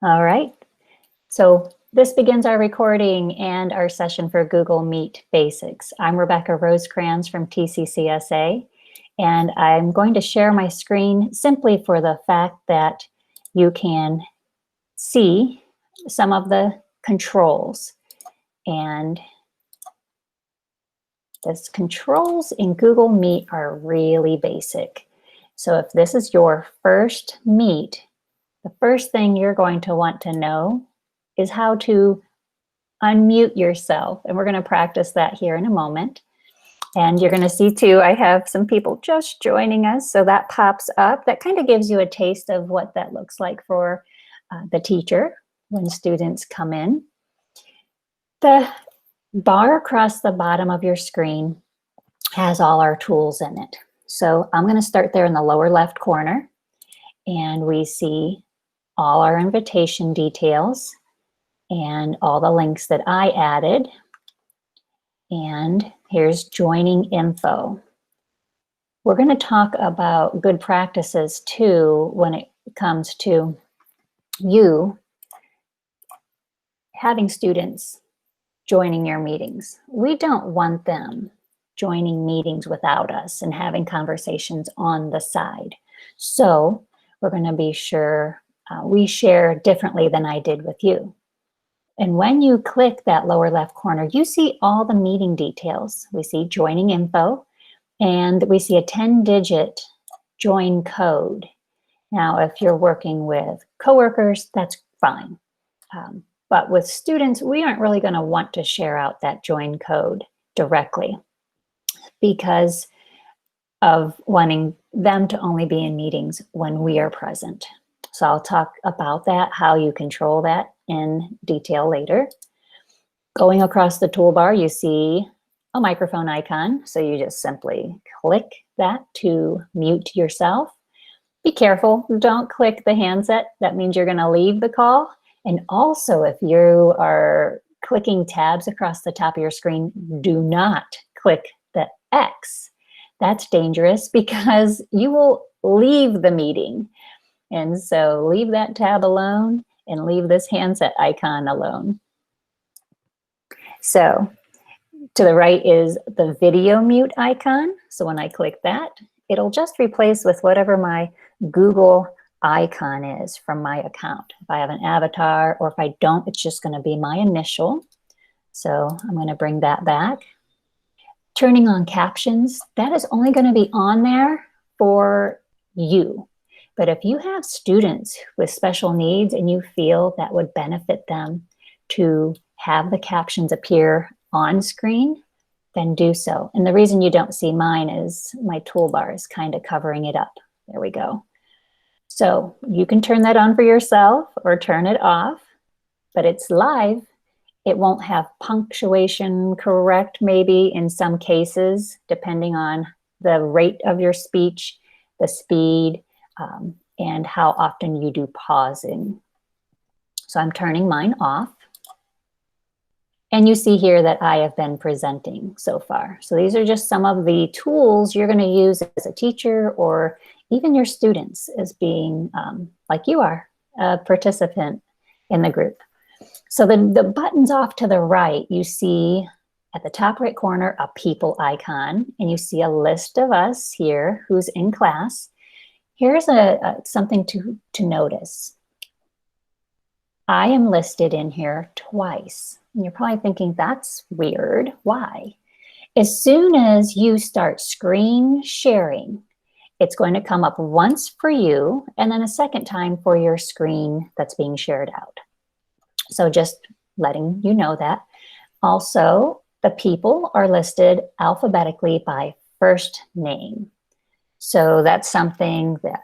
All right, so this begins our recording and our session for Google Meet Basics. I'm Rebecca Rosecrans from TCCSA, and I'm going to share my screen simply for the fact that you can see some of the controls. And the controls in Google Meet are really basic. So if this is your first Meet, the first thing you're going to want to know is how to unmute yourself. And we're going to practice that here in a moment. And you're going to see too, I have some people just joining us. So that pops up. That kind of gives you a taste of what that looks like for the teacher when students come in. The bar across the bottom of your screen has all our tools in it. So I'm going to start there in the lower left corner. And we see all our invitation details and all the links that I added. And here's joining info. We're going to talk about good practices too when it comes to you having students joining your meetings. We don't want them joining meetings without us and having conversations on the side. So we're going to be sure we share differently than I did with you. And when you click that lower left corner, you see all the meeting details. We see joining info, and we see a 10-digit join code. Now, if you're working with coworkers, that's fine. But with students, we aren't really going to want to share out that join code directly because of wanting them to only be in meetings when we are present. So I'll talk about that, how you control that in detail later. Going across the toolbar, you see a microphone icon. So you just simply click that to mute yourself. Be careful, don't click the handset. That means you're going to leave the call. And also, if you are clicking tabs across the top of your screen, do not click the X. That's dangerous because you will leave the meeting. And so leave that tab alone and leave this handset icon alone. So to the right is the video mute icon. So when I click that, it'll just replace with whatever my Google icon is from my account. If I have an avatar or if I don't, it's just going to be my initial. So I'm going to bring that back. Turning on captions, that is only going to be on there for you. But if you have students with special needs and you feel that would benefit them to have the captions appear on screen, then do so. And the reason you don't see mine is my toolbar is kind of covering it up. There we go. So you can turn that on for yourself or turn it off, but it's live. It won't have punctuation correct maybe in some cases, depending on the rate of your speech, the speed, and how often you do pausing. So I'm turning mine off. And you see here that I have been presenting so far. So these are just some of the tools you're going to use as a teacher or even your students as being, like you are, a participant in the group. So the buttons off to the right, you see at the top right corner a people icon, and you see a list of us here who's in class. Here's something to notice. I am listed in here twice. And you're probably thinking, that's weird. Why? As soon as you start screen sharing, it's going to come up once for you and then a second time for your screen that's being shared out. So just letting you know that. Also, the people are listed alphabetically by first name. So that's something that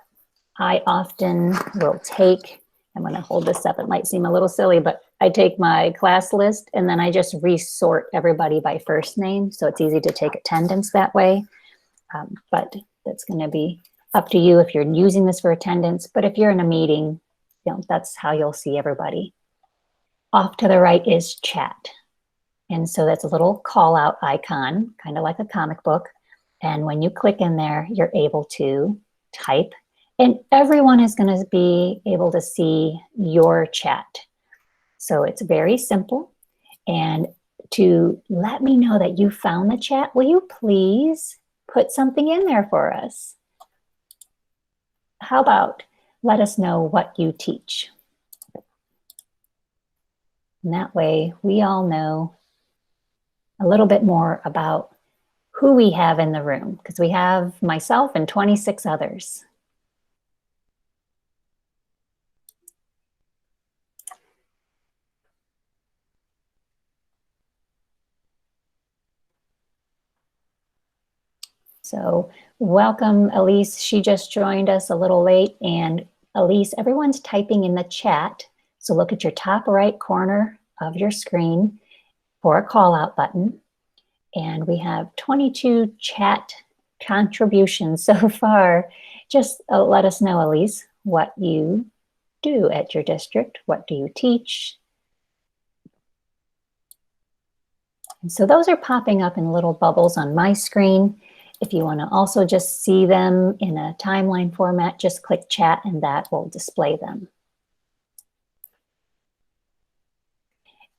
I often will take. I'm going to hold this up. It might seem a little silly, but I take my class list and then I just resort everybody by first name. So it's easy to take attendance that way. But that's going to be up to you if you're using this for attendance. But if you're in a meeting, that's how you'll see everybody. Off to the right is chat. And so that's a little call out icon, kind of like a comic book. And when you click in there, you're able to type And everyone is going to be able to see your chat. So it's very simple. And to let me know that you found the chat, will you please put something in there for us? How about let us know what you teach? And that way we all know a little bit more about who we have in the room, because we have myself and 26 others. So welcome, Elise. She just joined us a little late. And Elise, everyone's typing in the chat. So look at your top right corner of your screen for a call out button. And we have 22 chat contributions so far. Just let us know, Elise, what you do at your district. What do you teach? And so those are popping up in little bubbles on my screen. If you want to also just see them in a timeline format, just click chat and that will display them.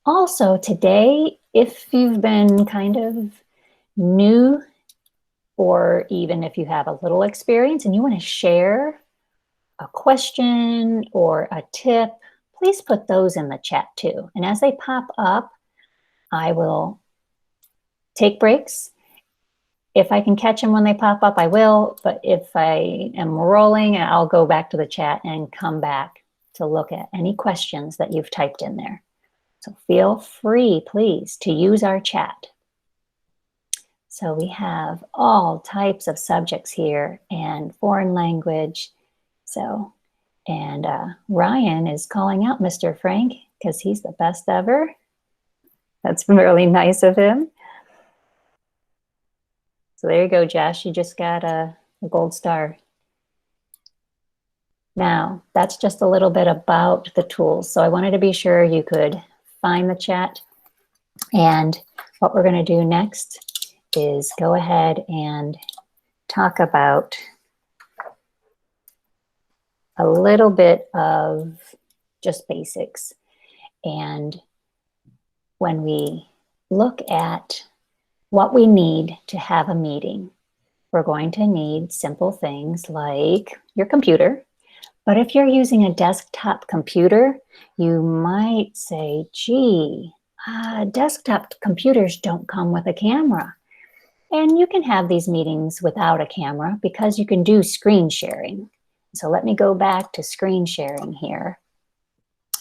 Also today, if you've been kind of new, or even if you have a little experience and you want to share a question or a tip, please put those in the chat too. And as they pop up, I will take breaks. If I can catch them when they pop up, I will. But if I am rolling, I'll go back to the chat and come back to look at any questions that you've typed in there. So feel free, please, to use our chat. So we have all types of subjects here and foreign language. So, and Ryan is calling out Mr. Frank because he's the best ever. That's really nice of him. So there you go, Josh. You just got a gold star. Now, that's just a little bit about the tools. So I wanted to be sure you could find the chat. And what we're going to do next is go ahead and talk about a little bit of just basics. And when we look at what we need to have a meeting, we're going to need simple things like your computer. But if you're using a desktop computer, you might say, gee, desktop computers don't come with a camera. And you can have these meetings without a camera because you can do screen sharing. So let me go back to screen sharing here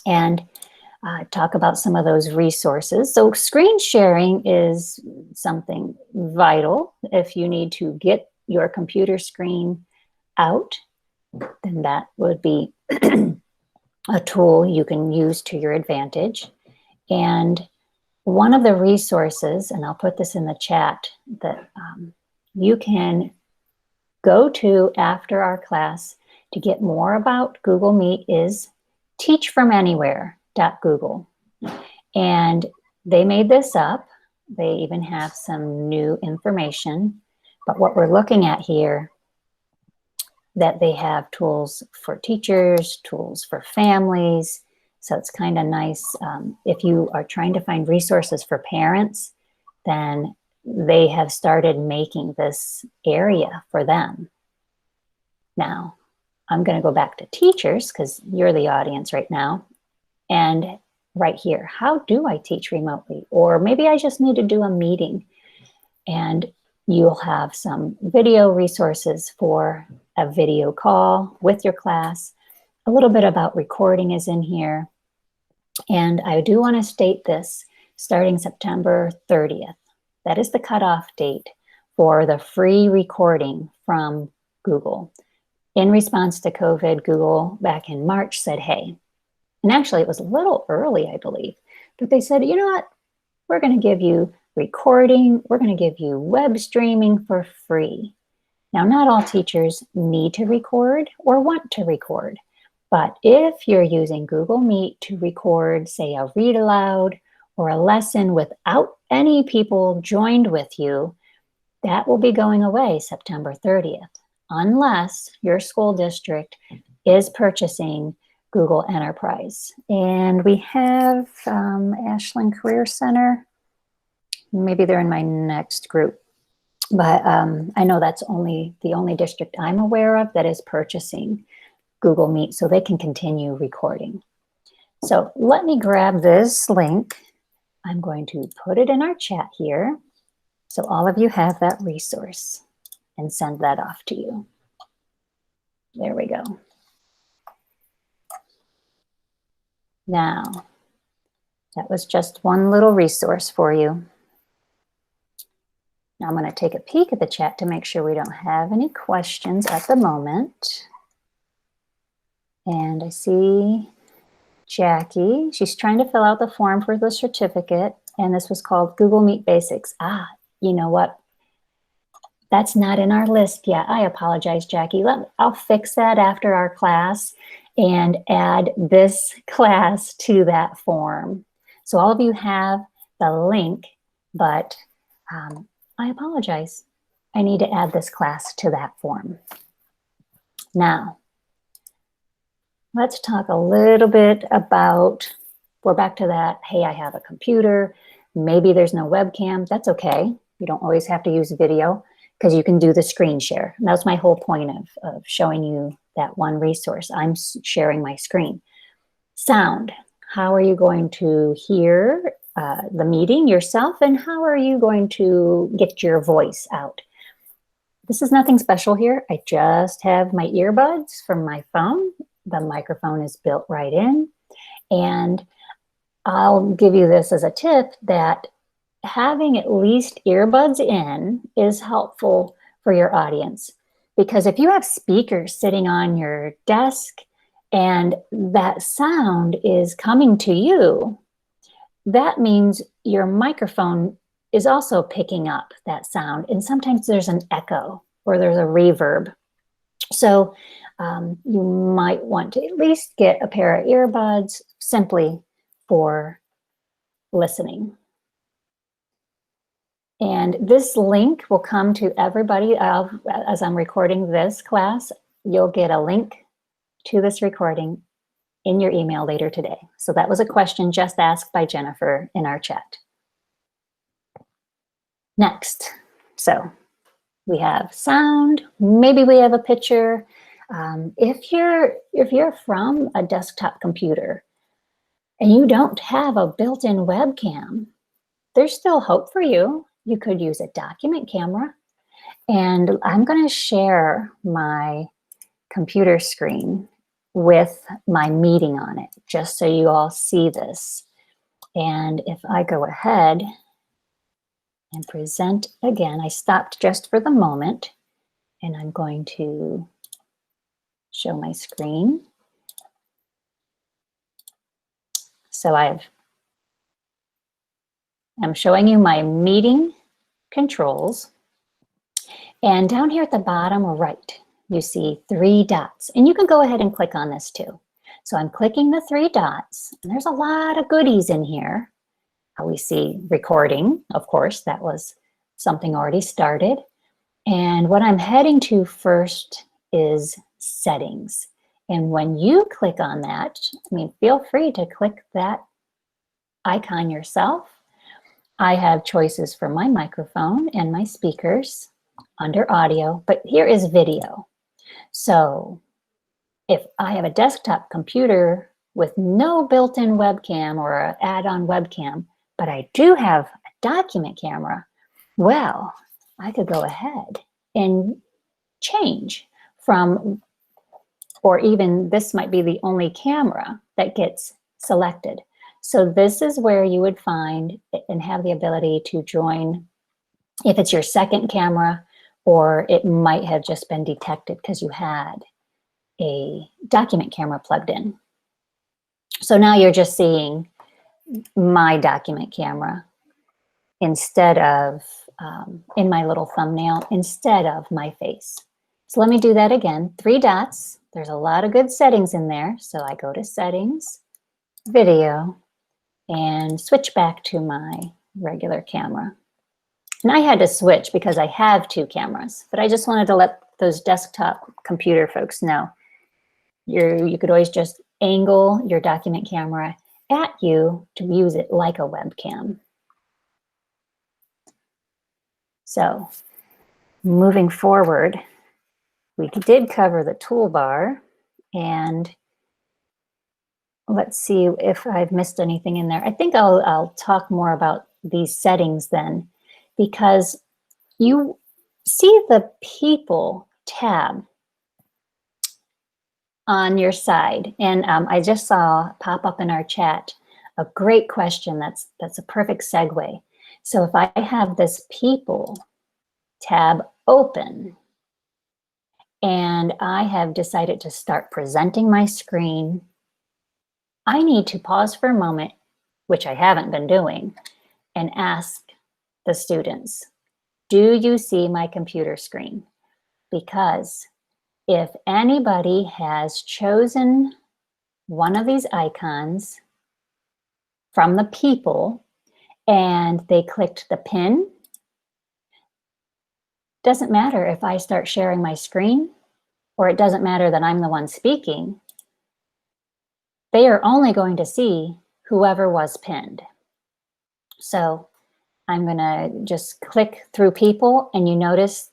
and talk about some of those resources. So screen sharing is something vital. If you need to get your computer screen out, then that would be a tool you can use to your advantage. And one of the resources, and I'll put this in the chat, that you can go to after our class to get more about Google Meet is teachfromanywhere.google. And they made this up. They even have some new information. But what we're looking at here, that they have tools for teachers, tools for families. So it's kind of nice. If you are trying to find resources for parents, then they have started making this area for them. Now, I'm going to go back to teachers because you're the audience right now. And right here, how do I teach remotely? Or maybe I just need to do a meeting. And you'll have some video resources for a video call with your class. A little bit about recording is in here. And I do want to state this, starting September 30th. That is the cutoff date for the free recording from Google. In response to COVID, Google back in March said, hey, and actually it was a little early, I believe, but they said, you know what, we're going to give you recording, we're going to give you web streaming for free. Now, not all teachers need to record or want to record, but if you're using Google Meet to record, say, a read aloud or a lesson without any people joined with you, that will be going away September 30th. unless your school district is purchasing Google Enterprise. And we have Ashland Career Center. Maybe they're in my next group. But I know that's the only district I'm aware of that is purchasing Google Meet, so they can continue recording. So let me grab this link. I'm going to put it in our chat here, so all of you have that resource, and send that off to you. There we go. Now, that was just one little resource for you. Now I'm going to take a peek at the chat to make sure we don't have any questions at the moment. And I see Jackie. She's trying to fill out the form for the certificate, and this was called Google Meet Basics. Ah, you know what? That's not in our list yet. I apologize, Jackie. I'll fix that after our class and add this class to that form. So all of you have the link, but I apologize. I need to add this class to that form. Now, let's talk a little bit about, we're back to that, hey, I have a computer, maybe there's no webcam. That's okay. You don't always have to use video, because you can do the screen share. And that's my whole point of showing you that one resource. I'm sharing my screen. Sound. How are you going to hear the meeting yourself, and how are you going to get your voice out? This is nothing special here. I just have my earbuds from my phone. The microphone is built right in. And I'll give you this as a tip, that having at least earbuds in is helpful for your audience. Because if you have speakers sitting on your desk and that sound is coming to you, that means your microphone is also picking up that sound. And sometimes there's an echo or there's a reverb. So you might want to at least get a pair of earbuds simply for listening. And this link will come to everybody. As I'm recording this class, you'll get a link to this recording in your email later today. So that was a question just asked by Jennifer in our chat. Next, so we have sound, maybe we have a picture. If you're from a desktop computer and you don't have a built-in webcam, there's still hope for you. You could use a document camera. And I'm going to share my computer screen with my meeting on it, just so you all see this. And if I go ahead and present again, I stopped just for the moment, and I'm going to show my screen. So I'm showing you my meeting controls. And down here at the bottom right, you see 3 dots. And you can go ahead and click on this too. So I'm clicking the 3 dots. And there's a lot of goodies in here. We see recording, of course, that was something already started. And what I'm heading to first is settings. And when you click on that, feel free to click that icon yourself. I have choices for my microphone and my speakers under audio, but here is video. So if I have a desktop computer with no built-in webcam or an add-on webcam, but I do have a document camera, well, I could go ahead and change from, or even this might be the only camera that gets selected. So this is where you would find and have the ability to join if it's your second camera, or it might have just been detected because you had a document camera plugged in. So now you're just seeing my document camera instead of, in my little thumbnail, instead of my face. So let me do that again. 3 dots. There's a lot of good settings in there. So I go to settings, video, and switch back to my regular camera. And I had to switch because I have 2 cameras, but I just wanted to let those desktop computer folks know. You could always just angle your document camera at you to use it like a webcam. So moving forward, we did cover the toolbar, and let's see if I've missed anything in there. I think I'll talk more about these settings then, because you see the People tab on your side, and I just saw pop up in our chat a great question that's a perfect segue. So if I have this People tab open, and I have decided to start presenting my screen, I need to pause for a moment, which I haven't been doing, and ask the students, do you see my computer screen? Because if anybody has chosen one of these icons from the People and they clicked the pin, doesn't matter if I start sharing my screen, or it doesn't matter that I'm the one speaking, they are only going to see whoever was pinned. So I'm gonna just click through People, and you notice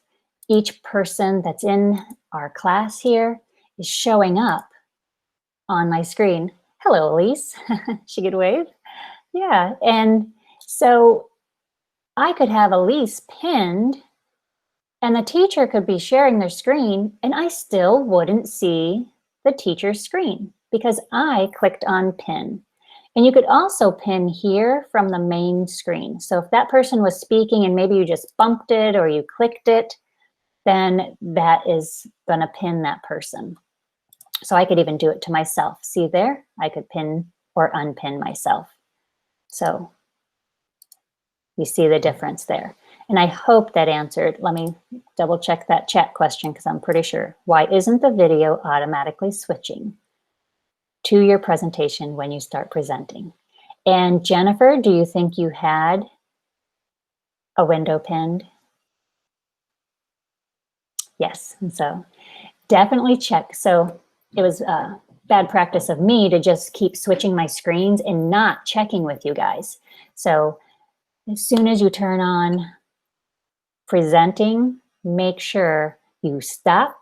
each person that's in our class here is showing up on my screen. Hello, Elise. She could wave. Yeah, and so I could have Elise pinned, and the teacher could be sharing their screen, and I still wouldn't see the teacher's screen because I clicked on pin. And you could also pin here from the main screen. So if that person was speaking and maybe you just bumped it or you clicked it, then that is going to pin that person. So I could even do it to myself. See there? I could pin or unpin myself. So you see the difference there. And I hope that answered. Let me double check that chat question because I'm pretty sure. Why isn't the video automatically switching to your presentation when you start presenting? And Jennifer, do you think you had a window pinned? Yes, and so definitely check. So it was bad practice of me to just keep switching my screens and not checking with you guys. So as soon as you turn on presenting, make sure you stop,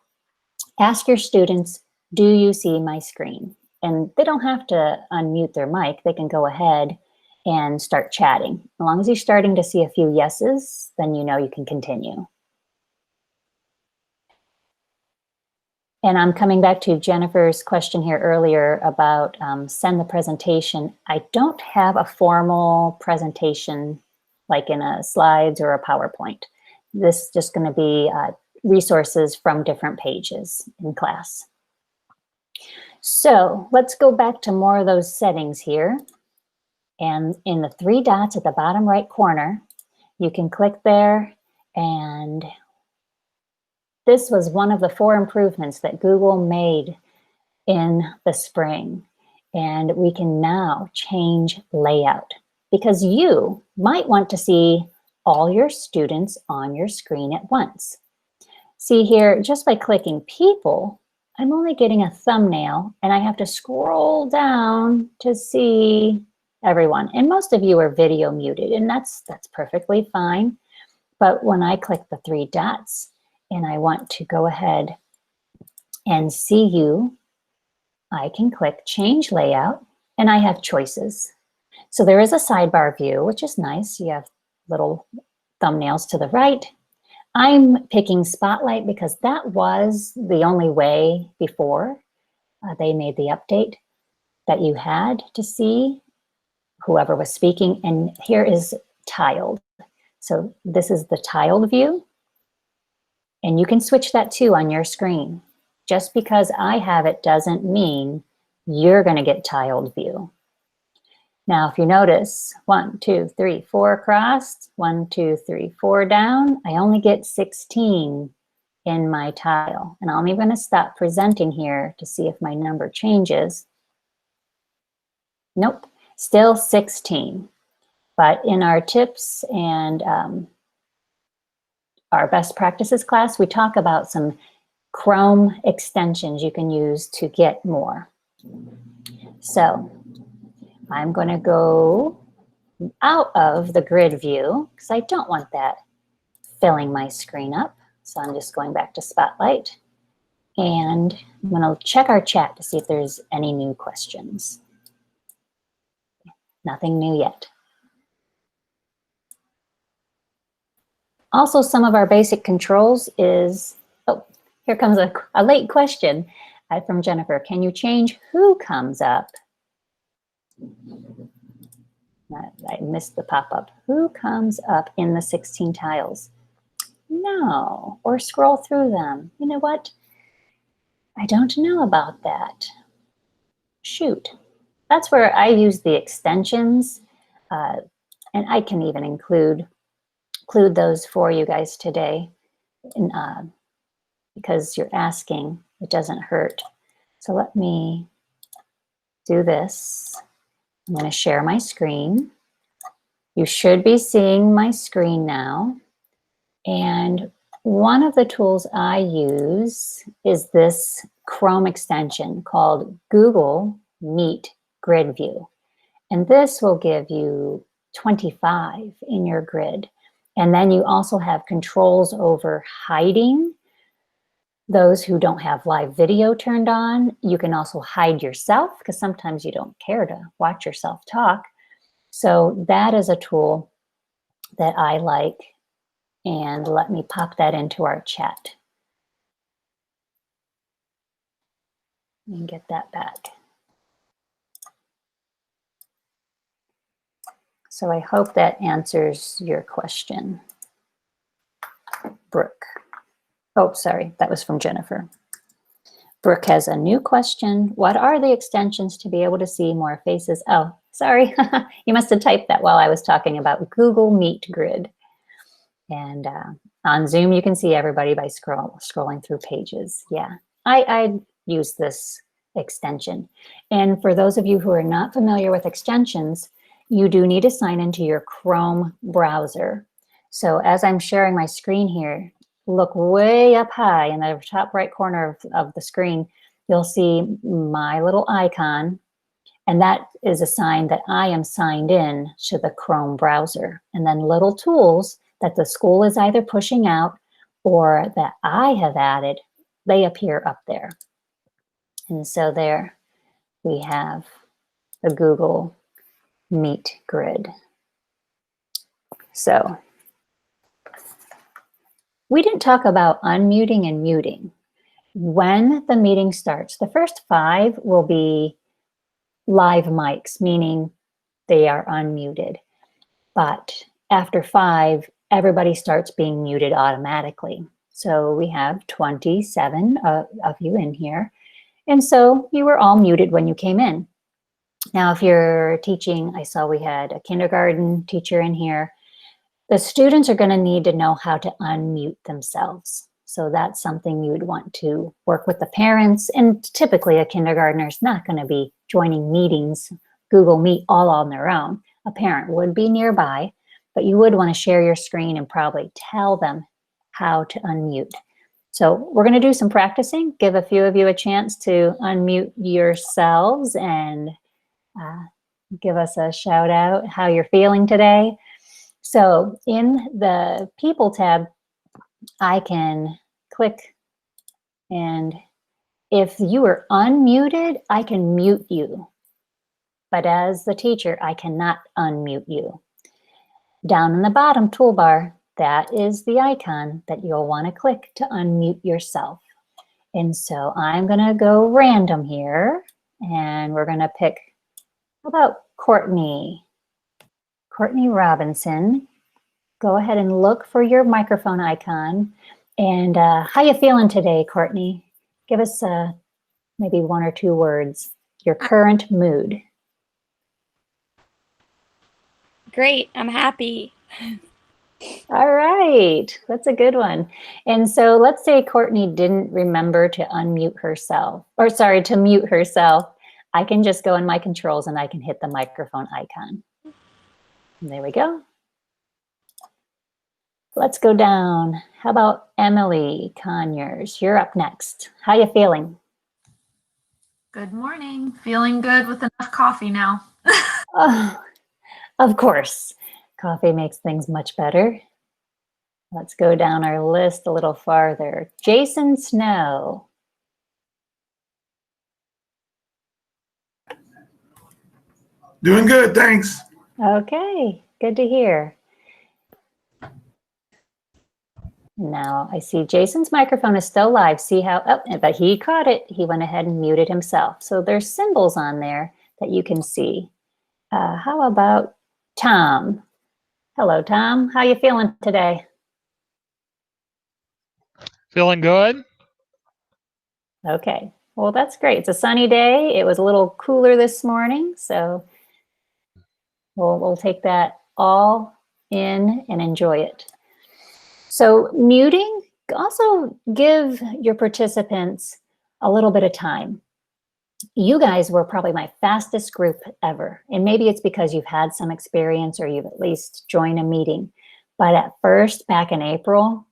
ask your students, do you see my screen? And they don't have to unmute their mic. They can go ahead and start chatting. As long as you're starting to see a few yeses, then you know you can continue. And I'm coming back to Jennifer's question here earlier about send the presentation. I don't have a formal presentation like in a slides or a PowerPoint. This is just going to be resources from different pages in class. So let's go back to more of those settings here. And in the three dots at the bottom right corner, you can click there, and this was one of the 4 improvements that Google made in the spring. And we can now change layout because you might want to see all your students on your screen at once. See here, just by clicking People, I'm only getting a thumbnail and I have to scroll down to see everyone. And most of you are video muted, and that's perfectly fine. But when I click the 3 dots and I want to go ahead and see you, I can click Change Layout, and I have choices. So there is a sidebar view, which is nice. You have little thumbnails to the right. I'm picking Spotlight because that was the only way before they made the update that you had to see whoever was speaking. And here is tiled. So this is the tiled view. And you can switch that too on your screen. Just because I have it doesn't mean you're going to get tiled view. Now, if you notice, 1, 2, 3, 4 across, 1, 2, 3, 4 down, I only get 16 in my tile. And I'm even going to stop presenting here to see if my number changes. Nope, still 16. But in our tips and our best practices class, we talk about some Chrome extensions you can use to get more. So I'm going to go out of the grid view because I don't want that filling my screen up. So I'm just going back to Spotlight, and I'm going to check our chat to see if there's any new questions. Nothing new yet. Also, some of our basic controls is, oh, here comes a late question from Jennifer. Can you change who comes up? I missed the pop-up. Who comes up in the 16 tiles? No, or scroll through them. You know what? I don't know about that. Shoot. That's where I use the extensions, and I can even include those for you guys today, because you're asking, it doesn't hurt. So let me do this. I'm going to share my screen. You should be seeing my screen now. And one of the tools I use is this Chrome extension called Google Meet Grid View. And this will give you 25 in your grid. And then you also have controls over hiding those who don't have live video turned on. You can also hide yourself because sometimes you don't care to watch yourself talk. So that is a tool that I like. And let me pop that into our chat and get that back. So I hope that answers your question, Brooke. Oh, sorry, that was from Jennifer. Brooke has a new question. What are the extensions to be able to see more faces? Oh, sorry, you must have typed that while I was talking about Google Meet Grid. And on Zoom, you can see everybody by scrolling through pages. Yeah, I use this extension. And for those of you who are not familiar with extensions, you do need to sign into your Chrome browser. So as I'm sharing my screen here, look way up high in the top right corner of the screen, you'll see my little icon. And that is a sign that I am signed in to the Chrome browser. And then little tools that the school is either pushing out or that I have added, they appear up there. And so there we have the Google Meet Grid. So we didn't talk about unmuting and muting. When the meeting starts, the first 5 will be live mics, meaning they are unmuted. But after 5, everybody starts being muted automatically. So we have 27 of you in here. And so you were all muted when you came in. Now, if you're teaching, I saw we had a kindergarten teacher in here. The students are going to need to know how to unmute themselves. So that's something you would want to work with the parents. And typically a kindergartner is not going to be joining meetings, Google Meet, all on their own. A parent would be nearby, but you would want to share your screen and probably tell them how to unmute. So we're going to do some practicing, give a few of you a chance to unmute yourselves and give us a shout out how you're feeling today. So in the People tab, I can click, and if you are unmuted, I can mute you. But as the teacher, I cannot unmute you. Down in the bottom toolbar, that is the icon that you'll want to click to unmute yourself. And so I'm going to go random here, and we're going to pick, how about Courtney Robinson. Go ahead and look for your microphone icon. And how you feeling today, Courtney? Give us maybe 1 or 2 words, your current mood. Great, I'm happy. All right, that's a good one. And so let's say Courtney didn't remember to unmute herself, or sorry, to mute herself. I can just go in my controls and I can hit the microphone icon. And there we go. Let's go down. How about Emily Conyers? You're up next. How you feeling? Good morning. Feeling good with enough coffee now. Oh, of course. Coffee makes things much better. Let's go down our list a little farther. Jason Snow. Doing good, thanks. Okay, good to hear. Now I see Jason's microphone is still live. See how, oh, but he caught it. He went ahead and muted himself. So there's symbols on there that you can see. How about Tom? Hello, Tom. How you feeling today? Feeling good? Okay, well, that's great. It's a sunny day. It was a little cooler this morning, so we'll take that all in and enjoy it. So muting, also give your participants a little bit of time. You guys were probably my fastest group ever. And maybe it's because you've had some experience or you've at least joined a meeting. But at first, back in April,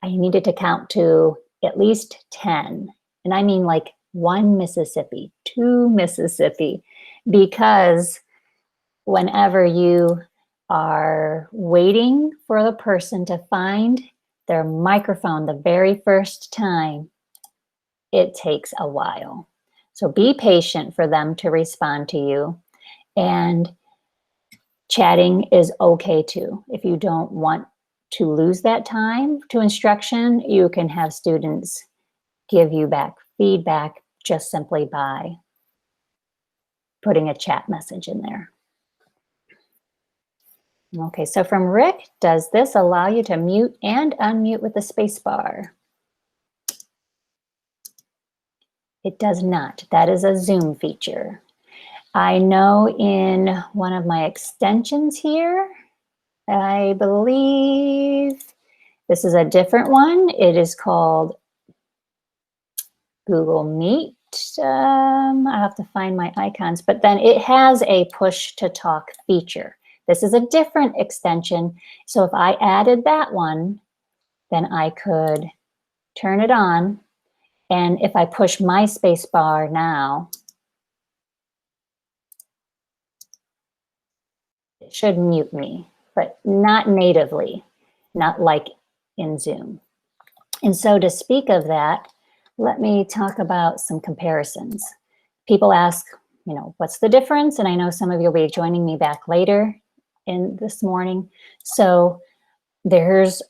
I needed to count to at least 10. And I mean like 1 Mississippi, 2 Mississippi, because whenever you are waiting for the person to find their microphone the very first time, it takes a while. So be patient for them to respond to you. And chatting is okay too. If you don't want to lose that time to instruction, you can have students give you back feedback just simply by putting a chat message in there. Okay, so from Rick, does this allow you to mute and unmute with the space bar? It does not. That is a Zoom feature. I know in one of my extensions here, I believe this is a different one. It is called Google Meet. I have to find my icons, but then it has a push to talk feature. This is a different extension. So if I added that one, then I could turn it on. And if I push my space bar now, it should mute me, but not natively, not like in Zoom. And so to speak of that, let me talk about some comparisons. People ask, you know, what's the difference? And I know some of you will be joining me back later in this morning. So there's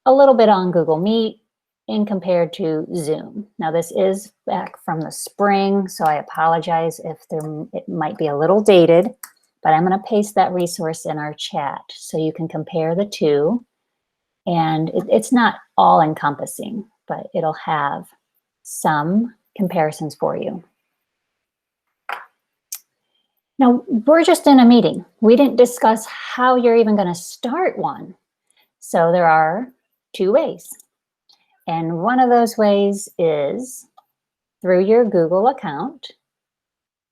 a little bit on Google Meet in compared to Zoom. Now this is back from the spring, so I apologize if it might be a little dated, but I'm going to paste that resource in our chat so you can compare the two. And it's not all encompassing, but it'll have some comparisons for you. Now, we're just in a meeting. We didn't discuss how you're even going to start one. So there are 2 ways. And one of those ways is through your Google account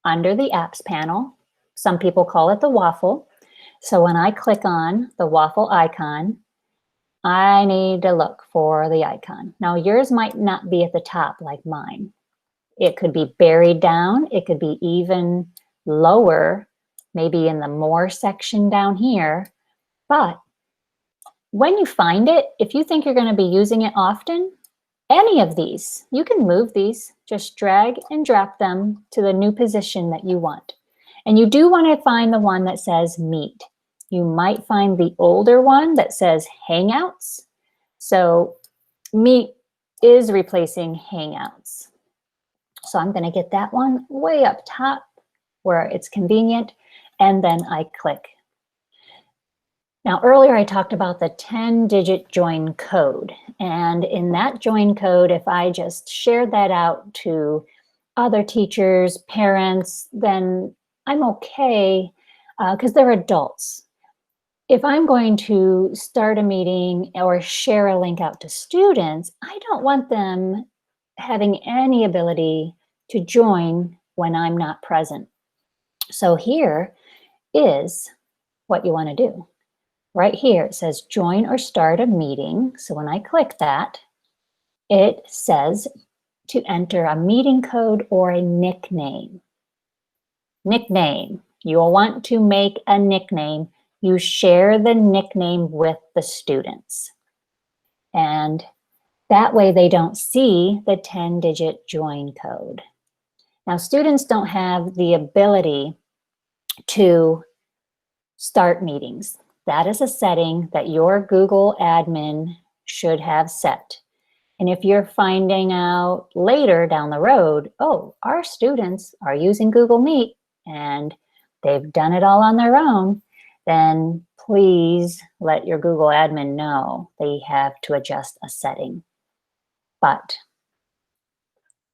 under the apps panel. Some people call it the Waffle. So when I click on the Waffle icon, I need to look for the icon. Now yours might not be at the top like mine. It could be buried down. It could be even lower, maybe in the more section down here. But when you find it, if you think you're going to be using it often, any of these, you can move these, just drag and drop them to the new position that you want. And you do want to find the one that says Meet. You might find the older one that says Hangouts. So Meet is replacing Hangouts. So I'm going to get that one way up top where it's convenient, and then I click. Now, earlier I talked about the 10-digit join code, and in that join code, if I just shared that out to other teachers, parents, then I'm okay because they're adults. If I'm going to start a meeting or share a link out to students, I don't want them having any ability to join when I'm not present. So here is what you want to do. right here, it says join or start a meeting. So when I click that, it says to enter a meeting code or a nickname. Nickname. You'll want to make a nickname. You share the nickname with the students. And that way they don't see the 10-digit join code. Now, students don't have the ability to start meetings. That is a setting that your Google admin should have set. And if you're finding out later down the road, oh, our students are using Google Meet and they've done it all on their own, then please let your Google admin know they have to adjust a setting. But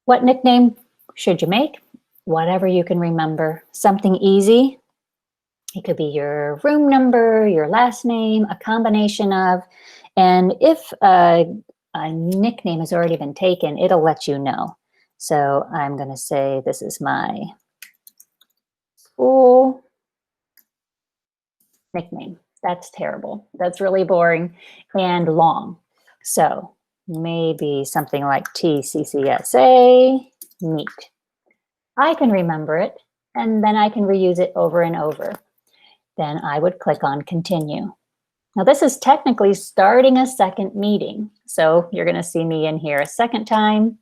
what nickname should you make? Whatever you can remember, something easy. It could be your room number, your last name, a combination of, and if a nickname has already been taken, it'll let you know. So I'm going to say this is my school nickname. That's terrible. That's really boring and long. So maybe something like TCCSA Meet. I can remember it, and then I can reuse it over and over. Then I would click on continue. Now this is technically starting a second meeting. So you're going to see me in here a second time,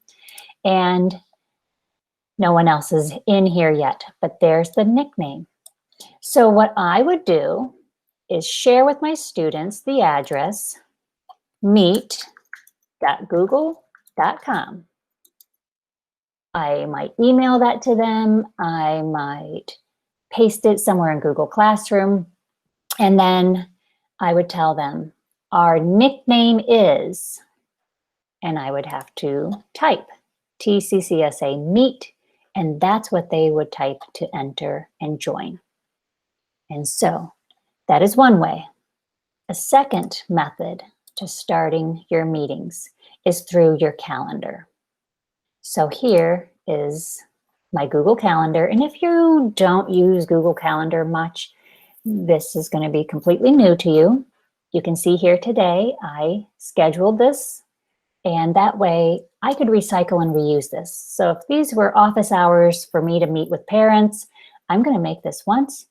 and no one else is in here yet, but there's the nickname. So what I would do is share with my students the address meet.google.com. I might email that to them. I might paste it somewhere in Google Classroom. And then I would tell them our nickname is, and I would have to type TCCSA Meet, and that's what they would type to enter and join. And so that is one way. A second method to starting your meetings is through your calendar. So here is my Google Calendar. And if you don't use Google Calendar much, this is going to be completely new to you. You can see here today, I scheduled this, and that way I could recycle and reuse this. So if these were office hours for me to meet with parents, I'm going to make this once.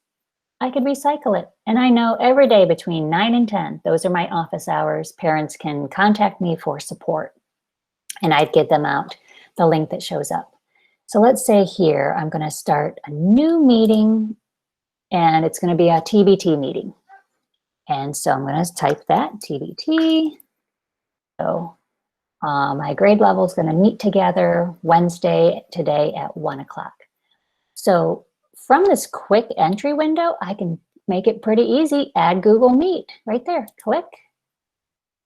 I could recycle it. And I know every day between 9 and 10, those are my office hours. Parents can contact me for support, and I'd give them out the link that shows up. So let's say here, I'm going to start a new meeting, and it's going to be a TBT meeting. And so I'm going to type that, TBT. So my grade level is going to meet together Wednesday today at 1 o'clock. So from this quick entry window, I can make it pretty easy. Add Google Meet right there. Click.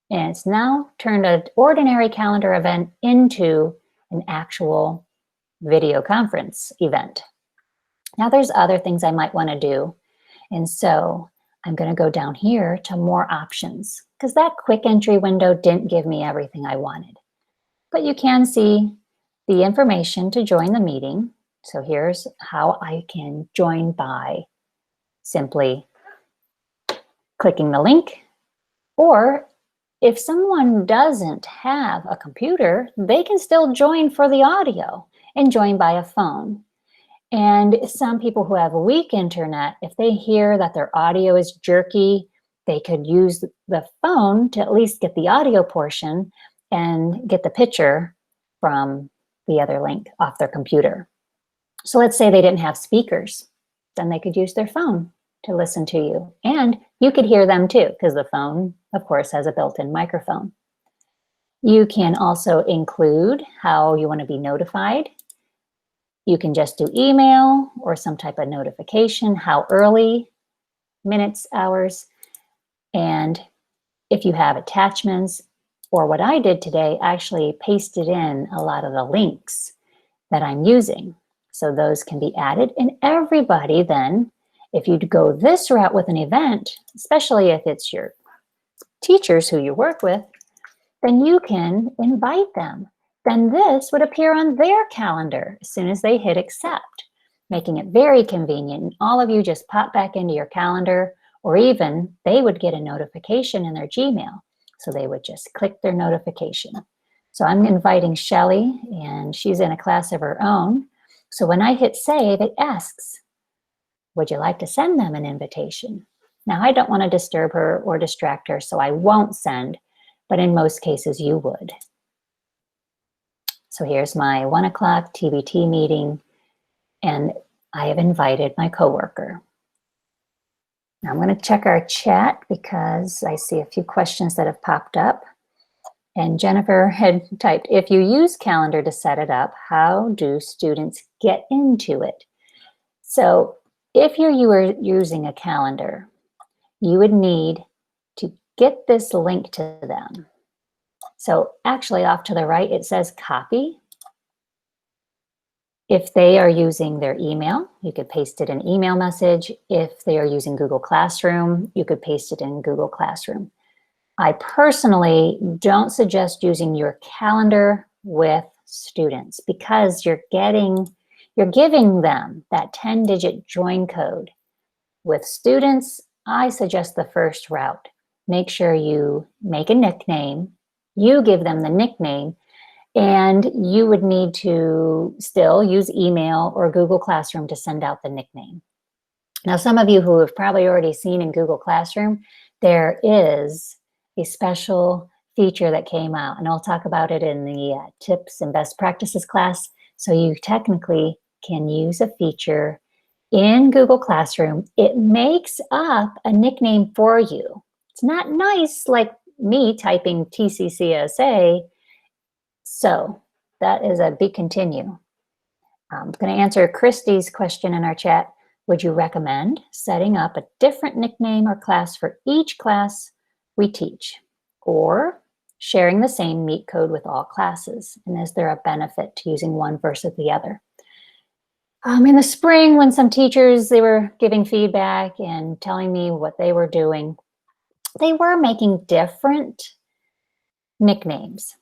And it's now turned an ordinary calendar event into an actual video conference event. Now there's other things I might want to do. And so I'm going to go down here to more options, because that quick entry window didn't give me everything I wanted. But you can see the information to join the meeting. So here's how I can join by simply clicking the link, or if someone doesn't have a computer, they can still join for the audio and join by a phone. And some people who have a weak internet, if they hear that their audio is jerky, they could use the phone to at least get the audio portion and get the picture from the other link off their computer. So let's say they didn't have speakers, then they could use their phone to listen to you. And you could hear them too, because the phone, of course, has a built-in microphone. You can also include how you want to be notified. You can just do email or some type of notification, how early, minutes, hours. And if you have attachments, or what I did today, actually pasted in a lot of the links that I'm using. So those can be added, and everybody then, if you go this route with an event, especially if it's your teachers who you work with, then you can invite them. Then this would appear on their calendar as soon as they hit accept, making it very convenient. And all of you just pop back into your calendar, or even they would get a notification in their Gmail. So they would just click their notification. So I'm inviting Shelly, and she's in a class of her own. So when I hit save, it asks, would you like to send them an invitation? Now, I don't want to disturb her or distract her, so I won't send, but in most cases you would. So here's my 1 o'clock TBT meeting, and I have invited my coworker. Now I'm going to check our chat because I see a few questions that have popped up. And Jennifer had typed, if you use Calendar to set it up, how do students get into it? So if you were using a calendar, you would need to get this link to them. So actually off to the right, it says copy. If they are using their email, you could paste it in email message. If they are using Google Classroom, you could paste it in Google Classroom. I personally don't suggest using your calendar with students because you're giving them that 10-digit join code. With students, I suggest the first route. Make sure you make a nickname, you give them the nickname, and you would need to still use email or Google Classroom to send out the nickname. Now, some of you who have probably already seen in Google Classroom, there is a special feature that came out, and I'll talk about it in the tips and best practices class. So you technically can use a feature in Google Classroom. It makes up a nickname for you. It's not nice like me typing TCCSA. So that is a big continue. I'm going to answer Christy's question in our chat. Would you recommend setting up a different nickname or class for each class we teach, or sharing the same Meet code with all classes? And is there a benefit to using one versus the other? In the spring, when some teachers, they were giving feedback and telling me what they were doing, they were making different nicknames.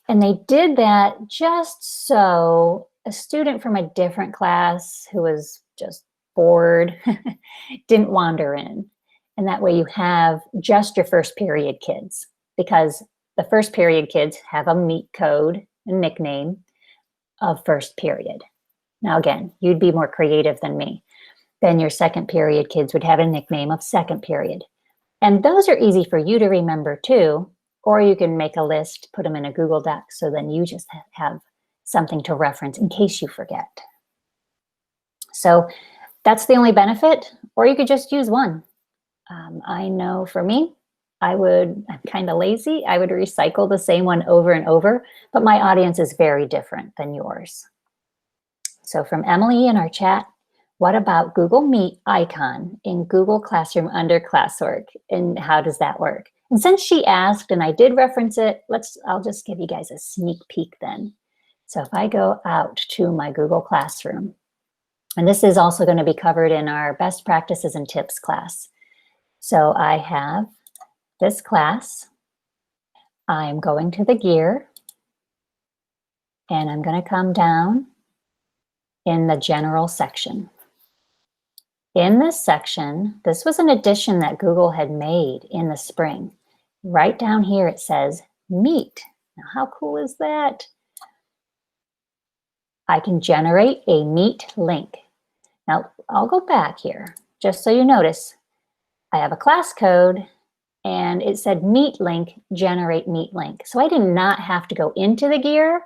And they did that just so a student from a different class who was just bored didn't wander in. And that way you have just your first period kids, because the first period kids have a Meet code and nickname of first period. Now again, you'd be more creative than me. Then your second period kids would have a nickname of second period. And those are easy for you to remember too, or you can make a list, put them in a Google Doc, so then you just have something to reference in case you forget. So that's the only benefit, or you could just use one. I know for me, I'm kind of lazy. I would recycle the same one over and over, but my audience is very different than yours. So from Emily in our chat, what about Google Meet icon in Google Classroom under classwork, and how does that work? And since she asked and I did reference it, I'll just give you guys a sneak peek then. So if I go out to my Google Classroom, and this is also going to be covered in our best practices and tips class. So I have this class. I'm going to the gear, and I'm going to come down in the general section. In this section, this was an addition that Google had made in the spring. Right down here it says Meet. Now how cool is that? I can generate a Meet link. Now I'll go back here just so you notice. I have a class code and it said Meet link, generate Meet link. So I did not have to go into the gear.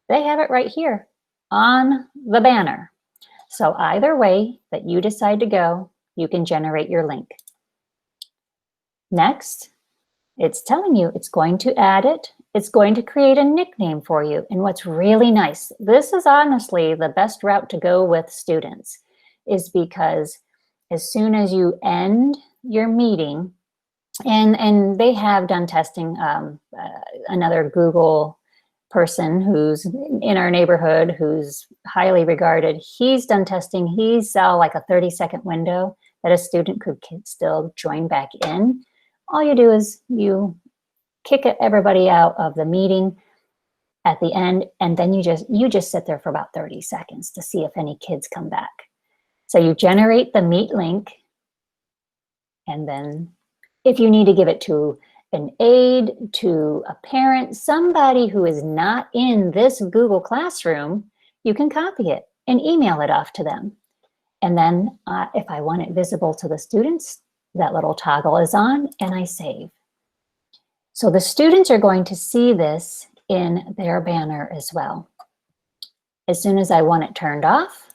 They have it right here on the banner. So either way that you decide to go, you can generate your link. Next, it's telling you it's going to add it. It's going to create a nickname for you. And what's really nice, this is honestly the best route to go with students, is because as soon as you end your meeting, and they have done testing, another Google person who's in our neighborhood who's highly regarded, he's done testing. He saw like a 30-second window that a student could still join back in. All you do is you kick everybody out of the meeting at the end, and then you just sit there for about 30 seconds to see if any kids come back. So you generate the Meet link, And then if you need to give it to an aide, to a parent, somebody who is not in this Google Classroom, you can copy it and email it off to them. And then if I want it visible to the students, that little toggle is on and I save. So the students are going to see this in their banner as well. As soon as I want it turned off,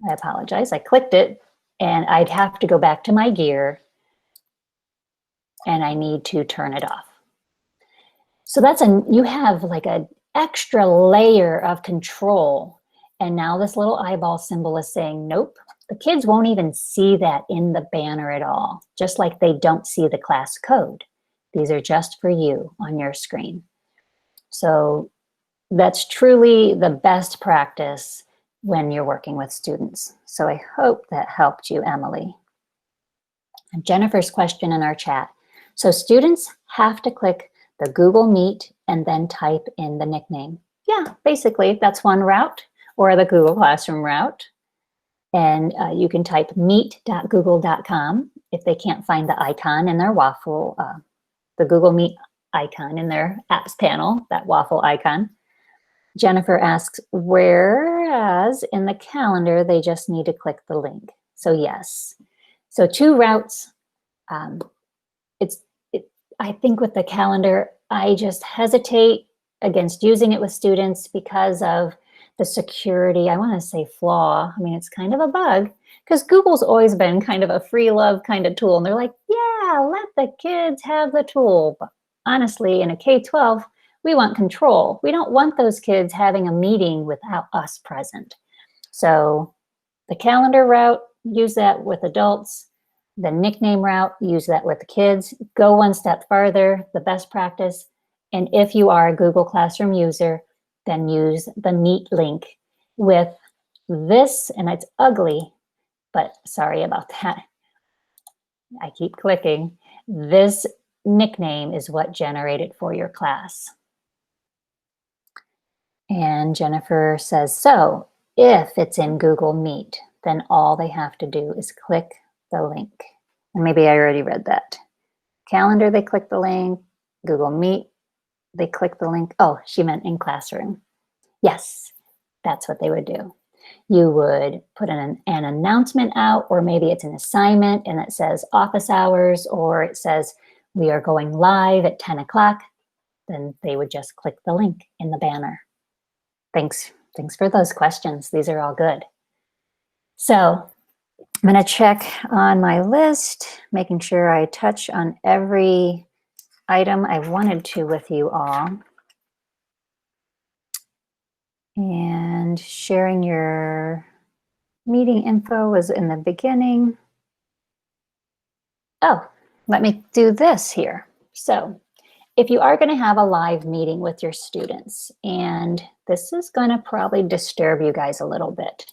I apologize, I clicked it and I'd have to go back to my gear and I need to turn it off. So you have like an extra layer of control. And now this little eyeball symbol is saying, nope, the kids won't even see that in the banner at all, just like they don't see the class code. These are just for you on your screen. So that's truly the best practice when you're working with students. So I hope that helped you, Emily. And Jennifer's question in our chat. So students have to click the Google Meet and then type in the nickname. Yeah, basically that's one route, or the Google Classroom route. And you can type meet.google.com if they can't find the icon in their Waffle, the Google Meet icon in their apps panel, that Waffle icon. Jennifer asks, whereas in the calendar, they just need to click the link. So yes, so two routes. I think with the calendar, I just hesitate against using it with students because of the security, I want to say flaw. I mean, it's kind of a bug because Google's always been kind of a free love kind of tool. And they're like, yeah, let the kids have the tool. But honestly, in a K-12, we want control. We don't want those kids having a meeting without us present. So the calendar route, use that with adults. The nickname route, use that with the kids. Go one step farther, the best practice. And if you are a Google Classroom user, then use the Meet link with this, and it's ugly, but sorry about that. I keep clicking. This nickname is what generated for your class. And Jennifer says, so if it's in Google Meet, then all they have to do is click the link. And maybe I already read that. Calendar, they click the link. Google Meet, they click the link. Oh, she meant in Classroom. Yes, that's what they would do. You would put an announcement out, or maybe it's an assignment and it says office hours, or it says we are going live at 10 o'clock. Then they would just click the link in the banner. Thanks for those questions. These are all good. So I'm going to check on my list, making sure I touch on every item I wanted to with you all. And sharing your meeting info was in the beginning. Oh, let me do this here. So if you are going to have a live meeting with your students, and this is going to probably disturb you guys a little bit,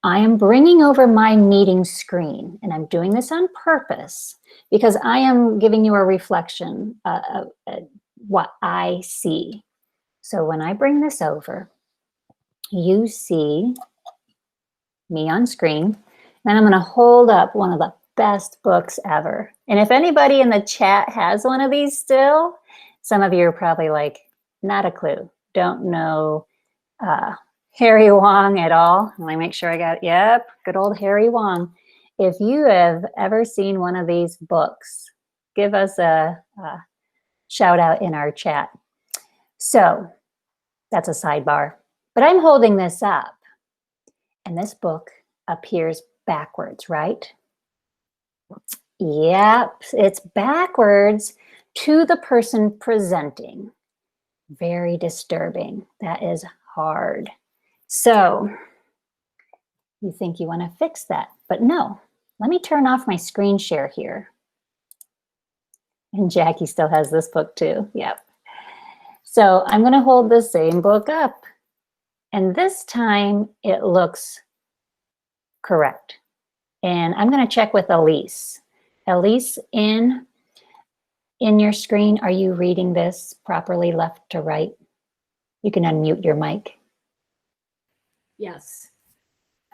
I am bringing over my meeting screen, and I'm doing this on purpose because I am giving you a reflection of what I see. So when I bring this over, you see me on screen, and I'm going to hold up one of the best books ever. And if anybody in the chat has one of these still, some of you are probably like, not a clue, don't know Harry Wong at all. Let me make sure I got it. Yep, good old Harry Wong. If you have ever seen one of these books, give us a shout out in our chat. So that's a sidebar. But I'm holding this up, and this book appears backwards, right? Yep, it's backwards to the person presenting. Very disturbing. That is hard. So you think you want to fix that, but no. Let me turn off my screen share here. And Jackie still has this book too. Yep. So I'm going to hold the same book up. And this time it looks correct. And I'm going to check with Elise. Elise, in your screen, are you reading this properly left to right? You can unmute your mic. Yes.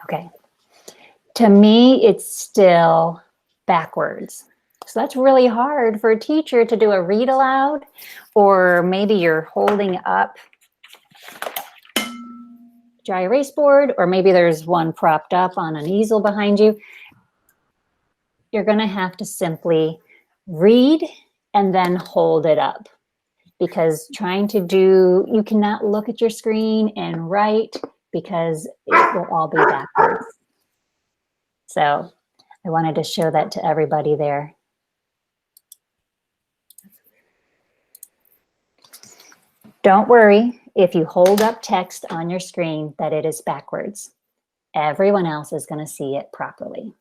Okay. to me, it's still backwards. So that's really hard for a teacher to do a read aloud, or maybe you're holding up dry erase board, or maybe there's one propped up on an easel behind you. You're going to have to simply read and then hold it up, because trying to do, you cannot look at your screen and write because it will all be backwards. So I wanted to show that to everybody there. Don't worry if you hold up text on your screen that it is backwards. Everyone else is going to see it properly.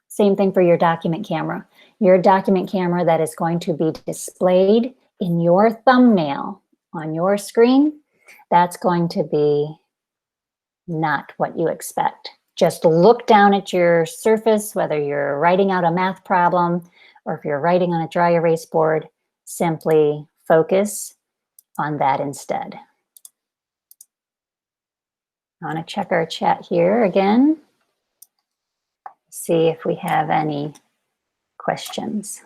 Same thing for your document camera. Your document camera that is going to be displayed in your thumbnail on your screen, that's going to be not what you expect. Just look down at your surface, whether you're writing out a math problem or if you're writing on a dry erase board, simply focus on that instead. I want to check our chat here again. See if we have any questions.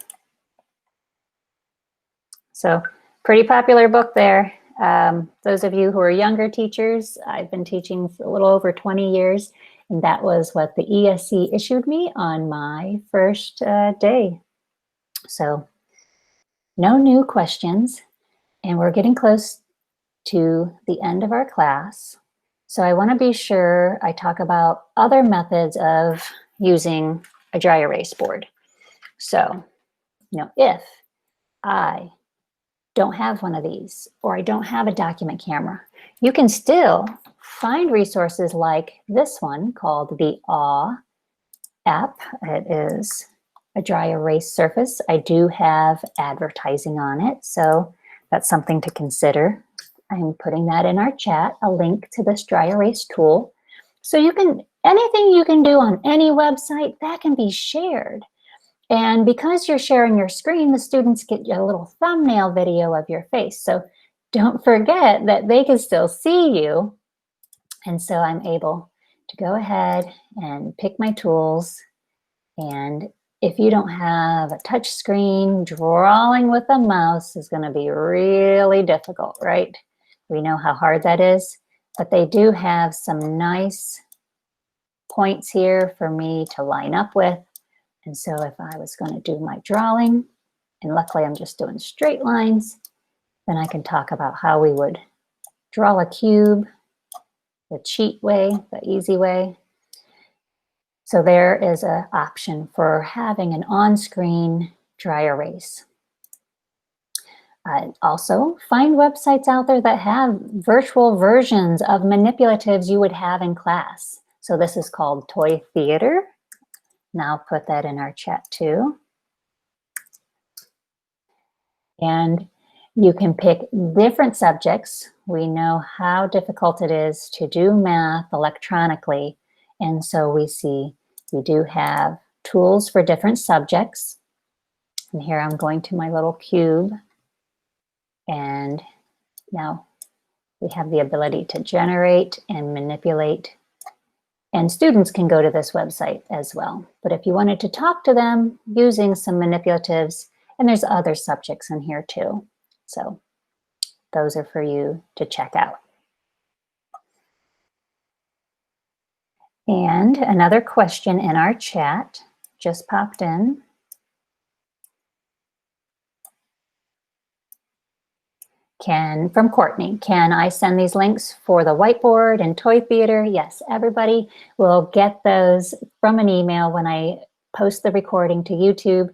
So pretty popular book there. Those of you who are younger teachers, I've been teaching for a little over 20 years, and that was what the ESC issued me on my first day. So no new questions, and we're getting close to the end of our class. So I want to be sure I talk about other methods of using a dry erase board. So, if I don't have one of these, or I don't have a document camera, you can still find resources like this one called the AW app. It is a dry erase surface. I do have advertising on it, so that's something to consider. I'm putting that in our chat, a link to this dry erase tool. So you can, anything you can do on any website, that can be shared. And because you're sharing your screen, the students get a little thumbnail video of your face. So don't forget that they can still see you. And so I'm able to go ahead and pick my tools. And if you don't have a touch screen, drawing with a mouse is going to be really difficult, right? We know how hard that is, but they do have some nice points here for me to line up with. And so if I was going to do my drawing, and luckily I'm just doing straight lines, then I can talk about how we would draw a cube, the cheat way, the easy way. So there is an option for having an on-screen dry erase. Also, find websites out there that have virtual versions of manipulatives you would have in class. So this is called Toy Theater. And I'll put that in our chat too. And you can pick different subjects. We know how difficult it is to do math electronically. And so we see we do have tools for different subjects. And here I'm going to my little cube. And now we have the ability to generate and manipulate. And students can go to this website as well. But if you wanted to talk to them using some manipulatives, and there's other subjects in here too. So those are for you to check out. And another question in our chat just popped in. From Courtney, can I send these links for the whiteboard and toy theater? Yes, everybody will get those from an email when I post the recording to YouTube.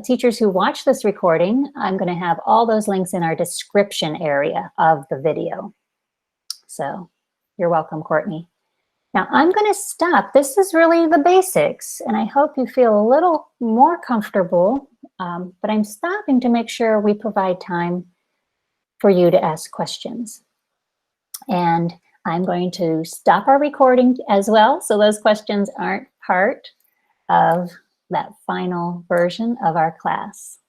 Teachers who watch this recording, I'm going to have all those links in our description area of the video. So you're welcome, Courtney. Now I'm going to stop. This is really the basics, and I hope you feel a little more comfortable, but I'm stopping to make sure we provide time for you to ask questions. And I'm going to stop our recording as well, so those questions aren't part of that final version of our class.